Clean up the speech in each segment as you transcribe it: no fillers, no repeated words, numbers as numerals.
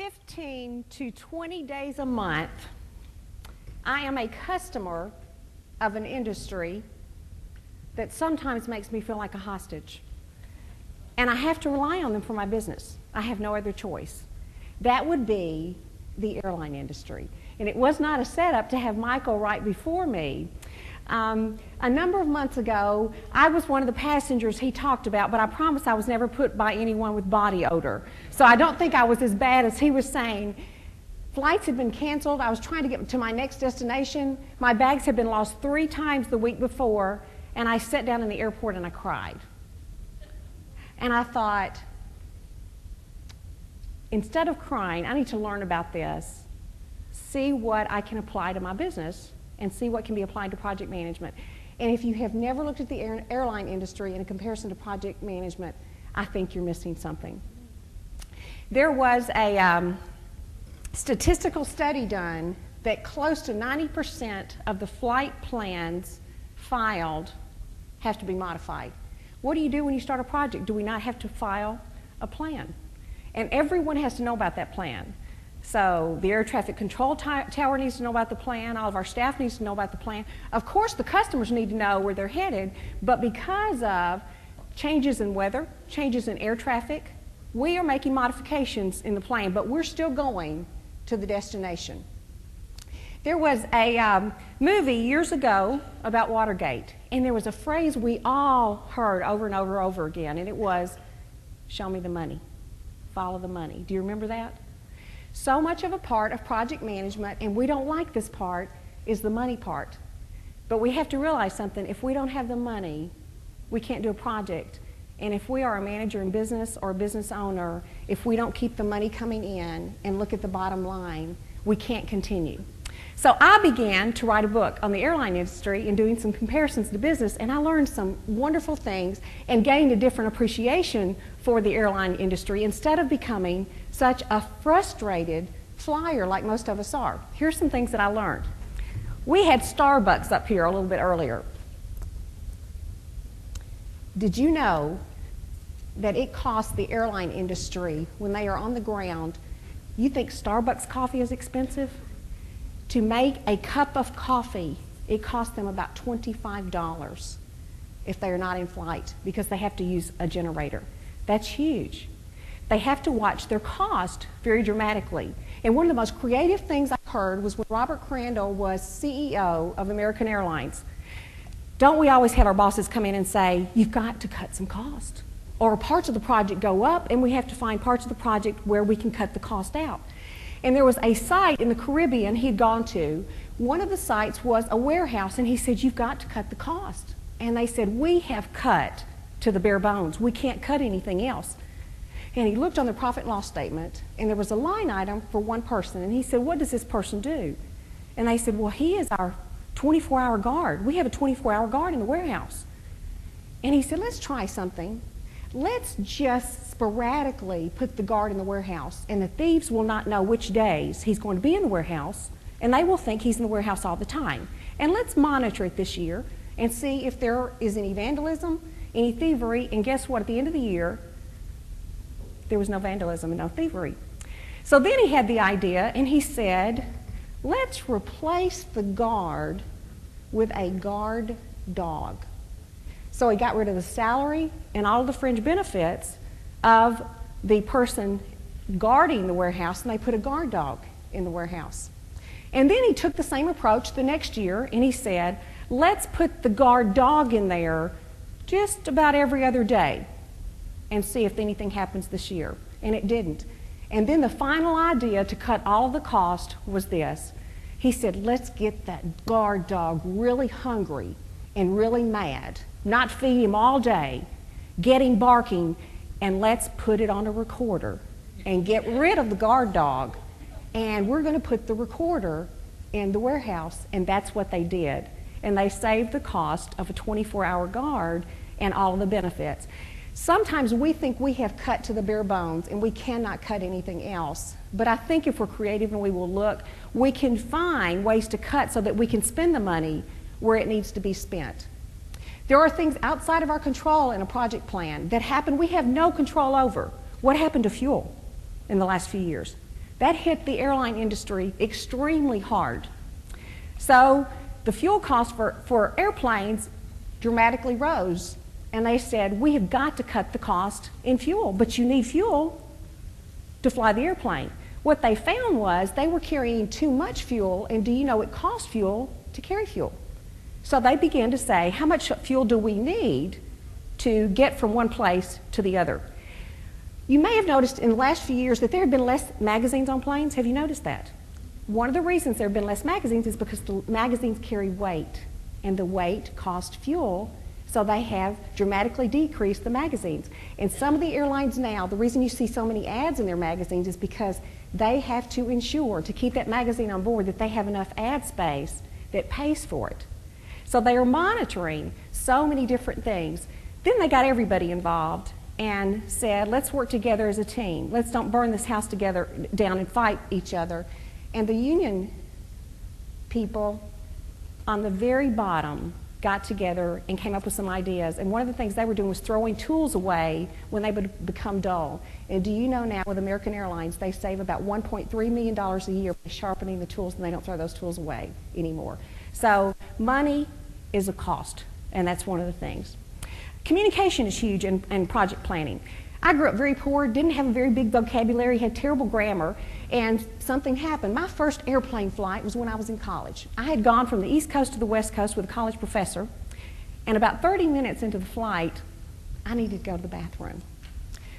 15 to 20 days a month, I am a customer of an industry that sometimes makes me feel like a hostage. And I have to rely on them for my business. I have no other choice. That would be the airline industry. And it was not a setup to have Michael right before me. A number of months ago, I was one of the passengers he talked about, but I promise I was never put by anyone with body odor. So I don't think I was as bad as he was saying. Flights had been canceled. I was trying to get to my next destination. My bags had been lost 3 times the week before, and I sat down in the airport and I cried. And I thought, instead of crying, I need to learn about this, see what I can apply to my business, and see what can be applied to project management. And if you have never looked at the airline industry in comparison to project management, I think you're missing something. There was a statistical study done that close to 90% of the flight plans filed have to be modified. What do you do when you start a project? Do we not have to file a plan? And everyone has to know about that plan. So the air traffic control tower needs to know about the plan. All of our staff needs to know about the plan. Of course, the customers need to know where they're headed, but because of changes in weather, changes in air traffic, we are making modifications in the plan, but we're still going to the destination. There was a movie years ago about Watergate, and there was a phrase we all heard over and over again, and it was, "Show me the money, follow the money." Do you remember that? So much of a part of project management, and we don't like this part, is the money part. But we have to realize something. If we don't have the money, we can't do a project. And if we are a manager in business or a business owner, if we don't keep the money coming in and look at the bottom line, we can't continue. So I began to write a book on the airline industry and doing some comparisons to business, and I learned some wonderful things and gained a different appreciation for the airline industry instead of becoming such a frustrated flyer like most of us are. Here's some things that I learned. We had Starbucks up here a little bit earlier. Did you know that it costs the airline industry, when they are on the ground, you think Starbucks coffee is expensive? To make a cup of coffee, it costs them about $25 if they're not in flight because they have to use a generator. That's huge. They have to watch their cost very dramatically. And one of the most creative things I heard was when Robert Crandall was CEO of American Airlines. Don't we always have our bosses come in and say, "You've got to cut some cost"? Or parts of the project go up and we have to find parts of the project where we can cut the cost out. And there was a site in the Caribbean he'd gone to. One of the sites was a warehouse, and he said, "You've got to cut the cost." And they said, "We have cut to the bare bones. We can't cut anything else." And he looked on the profit and loss statement, and there was a line item for one person. And he said, "What does this person do?" And they said, "Well, he is our 24-hour guard. We have a 24-hour guard in the warehouse." And he said, "Let's try something. Let's just sporadically put the guard in the warehouse, and the thieves will not know which days he's going to be in the warehouse, and they will think he's in the warehouse all the time. And let's monitor it this year and see if there is any vandalism, any thievery." And guess what? At the end of the year, there was no vandalism and no thievery. So then he had the idea, and he said, "Let's replace the guard with a guard dog." So he got rid of the salary and all of the fringe benefits of the person guarding the warehouse, and they put a guard dog in the warehouse. And then he took the same approach the next year, and he said, "Let's put the guard dog in there just about every other day and see if anything happens this year." And it didn't. And then the final idea to cut all of the cost was this. He said, "Let's get that guard dog really hungry and really mad, not feed him all day, get him barking, and let's put it on a recorder and get rid of the guard dog. And we're going to put the recorder in the warehouse." And that's what they did. And they saved the cost of a 24-hour guard and all of the benefits. Sometimes we think we have cut to the bare bones and we cannot cut anything else. But I think if we're creative and we will look, we can find ways to cut so that we can spend the money where it needs to be spent. There are things outside of our control in a project plan that happen we have no control over. What happened to fuel in the last few years? That hit the airline industry extremely hard. So the fuel cost for airplanes dramatically rose. And they said, we have got to cut the cost in fuel, but you need fuel to fly the airplane. What they found was they were carrying too much fuel, and do you know it costs fuel to carry fuel? So they began to say, how much fuel do we need to get from one place to the other? You may have noticed in the last few years that there have been less magazines on planes. Have you noticed that? One of the reasons there have been less magazines is because the magazines carry weight, and the weight costs fuel, so they have dramatically decreased the magazines. And some of the airlines now, the reason you see so many ads in their magazines is because they have to ensure, to keep that magazine on board, that they have enough ad space that pays for it. So they are monitoring so many different things. Then they got everybody involved and said, let's work together as a team. Let's don't burn this house together down and fight each other. And the union people on the very bottom got together and came up with some ideas. And one of the things they were doing was throwing tools away when they would become dull. And do you know now with American Airlines, they save about $1.3 million a year by sharpening the tools, and they don't throw those tools away anymore. So money is a cost, and that's one of the things. Communication is huge in project planning. I grew up very poor, didn't have a very big vocabulary, had terrible grammar, and something happened. My first airplane flight was when I was in college. I had gone from the East Coast to the West Coast with a college professor, and about 30 minutes into the flight, I needed to go to the bathroom.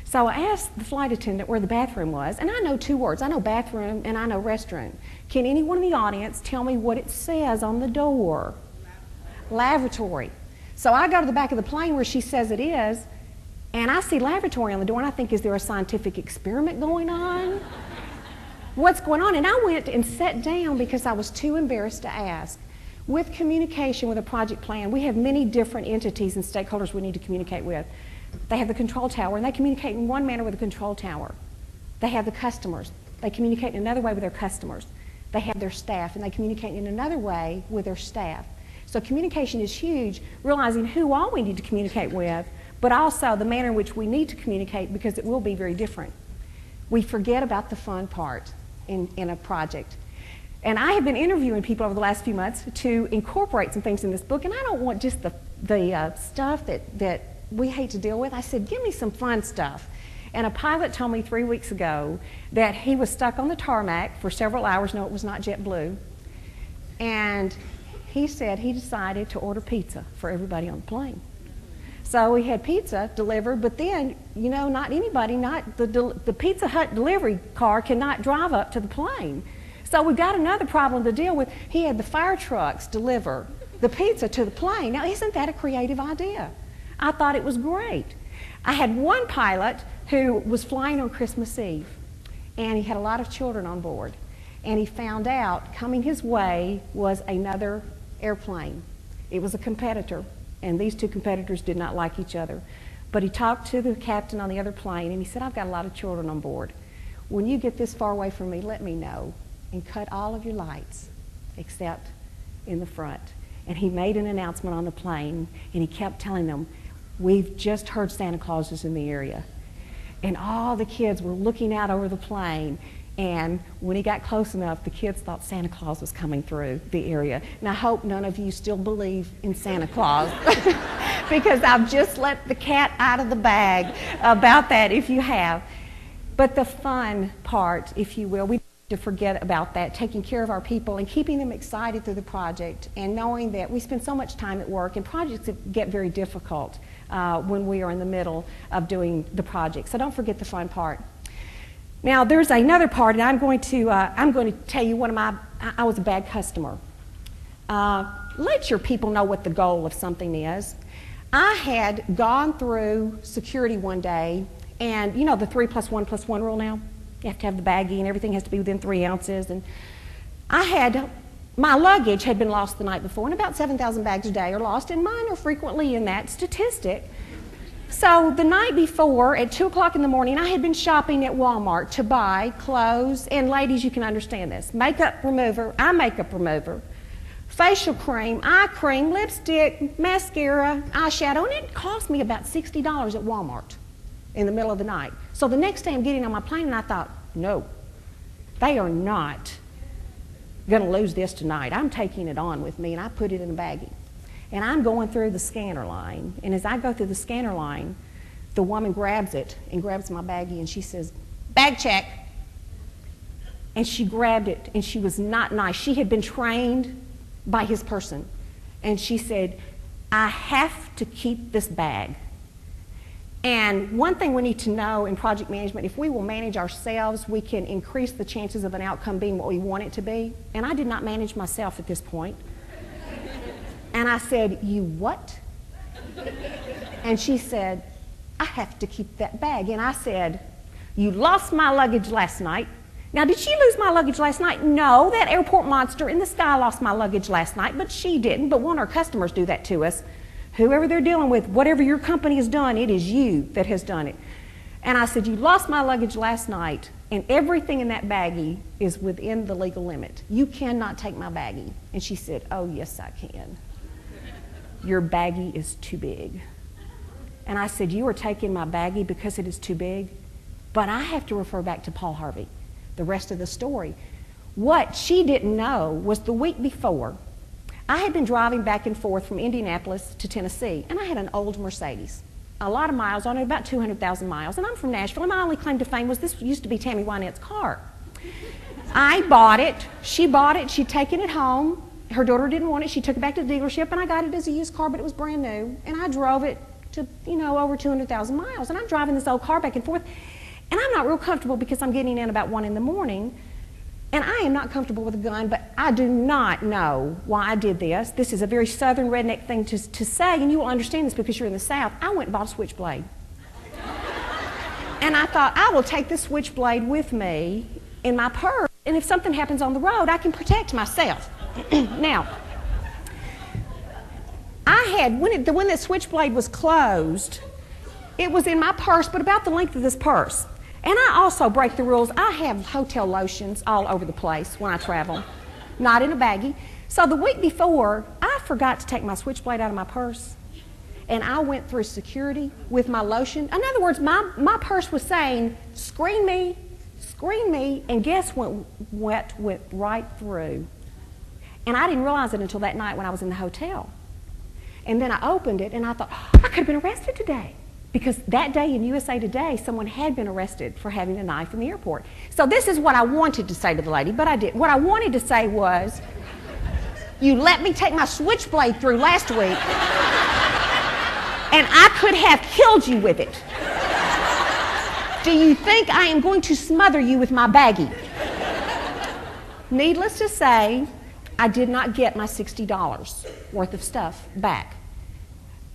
So I asked the flight attendant where the bathroom was, and I know two words. I know bathroom and I know restroom. Can anyone in the audience tell me what it says on the door? Lavatory. So I go to the back of the plane where she says it is, and I see lavatory on the door, and I think, is there a scientific experiment going on? What's going on? And I went and sat down because I was too embarrassed to ask. With communication, with a project plan, we have many different entities and stakeholders we need to communicate with. They have the control tower, and they communicate in one manner with the control tower. They have the customers. They communicate in another way with their customers. They have their staff, and they communicate in another way with their staff. So communication is huge, realizing who all we need to communicate with, but also the manner in which we need to communicate, because it will be very different. We forget about the fun part in a project. And I have been interviewing people over the last few months to incorporate some things in this book, and I don't want just the stuff that we hate to deal with. I said, give me some fun stuff. And a pilot told me 3 weeks ago that he was stuck on the tarmac for several hours. No, it was not JetBlue. And he said he decided to order pizza for everybody on the plane. So we had pizza delivered, but then, you know, not anybody, not the Pizza Hut delivery car cannot drive up to the plane. So we've got another problem to deal with. He had the fire trucks deliver the pizza to the plane. Now, isn't that a creative idea? I thought it was great. I had one pilot who was flying on Christmas Eve, and he had a lot of children on board. And he found out coming his way was another airplane. It was a competitor, and these two competitors did not like each other. But he talked to the captain on the other plane, and he said, I've got a lot of children on board. When you get this far away from me, let me know, and cut all of your lights except in the front. And he made an announcement on the plane, and he kept telling them, we've just heard Santa Claus is in the area. And all the kids were looking out over the plane, and when he got close enough, the kids thought Santa Claus was coming through the area. And I hope none of you still believe in Santa Claus, because I've just let the cat out of the bag about that if you have. But the fun part, if you will, we need to forget about that, taking care of our people and keeping them excited through the project, and knowing that we spend so much time at work, and projects get very difficult when we are in the middle of doing the project. So don't forget the fun part. Now, there's another part, and I'm going to tell you I was a bad customer. Let your people know what the goal of something is. I had gone through security one day, and you know the 3+1+1 rule now? You have to have the baggie, and everything has to be within 3 ounces. And my luggage had been lost the night before, and about 7,000 bags a day are lost, and mine are frequently in that statistic. So the night before, at 2 o'clock in the morning, I had been shopping at Walmart to buy clothes, and ladies, you can understand this, makeup remover, eye makeup remover, facial cream, eye cream, lipstick, mascara, eyeshadow, and it cost me about $60 at Walmart in the middle of the night. So the next day I'm getting on my plane, and I thought, no, They are not going to lose this tonight. I'm taking it on with me, and I put it in a baggie. And I'm going through the scanner line, and as I go through the scanner line, the woman grabs it and grabs my baggie, and she says, "Bag check." And she grabbed it, and she was not nice. She had been trained by his person. And she said, "I have to keep this bag." And one thing we need to know in project management, if we will manage ourselves, we can increase the chances of an outcome being what we want it to be. And I did not manage myself at this point. And I said, "You what?" And she said, "I have to keep that bag." And I said, "You lost my luggage last night." Now, did she lose my luggage last night? No, that airport monster in the sky lost my luggage last night, but she didn't. But won't our customers do that to us? Whoever they're dealing with, whatever your company has done, it is you that has done it. And I said, "You lost my luggage last night, and everything in that baggie is within the legal limit. You cannot take my baggie." And she said, "Oh, yes, I can. Your baggie is too big." And I said, "You are taking my baggie because it is too big?" But I have to refer back to Paul Harvey, the rest of the story. What she didn't know was the week before, I had been driving back and forth from Indianapolis to Tennessee, and I had an old Mercedes. A lot of miles on it, about 200,000 miles. And I'm from Nashville, and my only claim to fame was this used to be Tammy Wynette's car. I bought it. She bought it. She'd taken it home. Her daughter didn't want it. She took it back to the dealership, and I got it as a used car, but it was brand new. And I drove it to, over 200,000 miles. And I'm driving this old car back and forth, and I'm not real comfortable because I'm getting in about 1 in the morning. And I am not comfortable with a gun, but I do not know why I did this. This is a very southern redneck thing to say, and you will understand this because you're in the South. I went and bought a switchblade. And I thought, I will take this switchblade with me in my purse, and if something happens on the road, I can protect myself. Now, I had, when the switchblade was closed, it was in my purse, but about the length of this purse. And I also break the rules. I have hotel lotions all over the place when I travel, not in a baggie. So the week before, I forgot to take my switchblade out of my purse, and I went through security with my lotion. In other words, my purse was saying, screen me, and guess what went right through? And I didn't realize it until that night when I was in the hotel. And then I opened it, and I thought, I could have been arrested today. Because that day in USA Today, someone had been arrested for having a knife in the airport. So this is what I wanted to say to the lady, but I didn't. What I wanted to say was, you let me take my switchblade through last week, and I could have killed you with it. Do you think I am going to smother you with my baggie? Needless to say, I did not get my $60 worth of stuff back.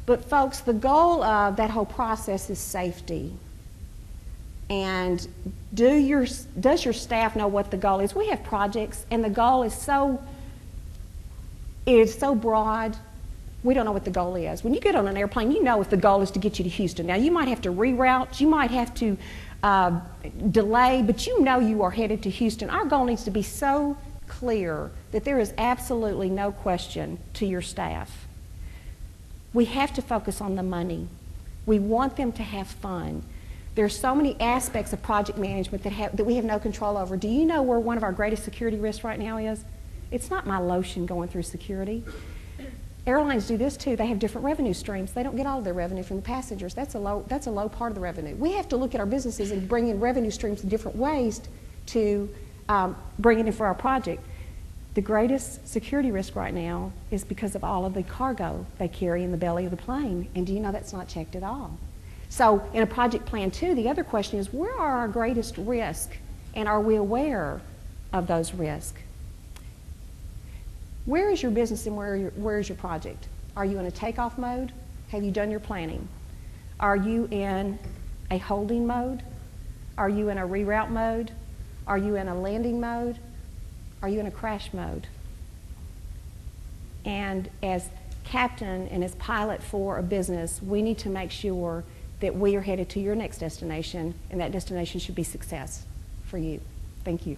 But folks, the goal of that whole process is safety. And does your staff know what the goal is? We have projects, and the goal is so broad, we don't know what the goal is. When you get on an airplane, you know if the goal is to get you to Houston. Now, you might have to reroute, you might have to delay, but you know you are headed to Houston. Our goal needs to be so clear that there is absolutely no question to your staff. We have to focus on the money. We want them to have fun. There are so many aspects of project management that we have no control over. Do you know where one of our greatest security risks right now is? It's not my lotion going through security. Airlines do this too. They have different revenue streams. They don't get all of their revenue from the passengers. That's a low part of the revenue. We have to look at our businesses and bring in revenue streams in different ways to bring it in for our project. The greatest security risk right now is because of all of the cargo they carry in the belly of the plane. And do you know that's not checked at all? So in a project plan too, the other question is, where are our greatest risks, and are we aware of those risks? Where is your business, and where is your project? Are you in a takeoff mode? Have you done your planning? Are you in a holding mode? Are you in a reroute mode? Are you in a landing mode? Are you in a crash mode? And as captain and as pilot for a business, we need to make sure that we are headed to your next destination, and that destination should be success for you. Thank you.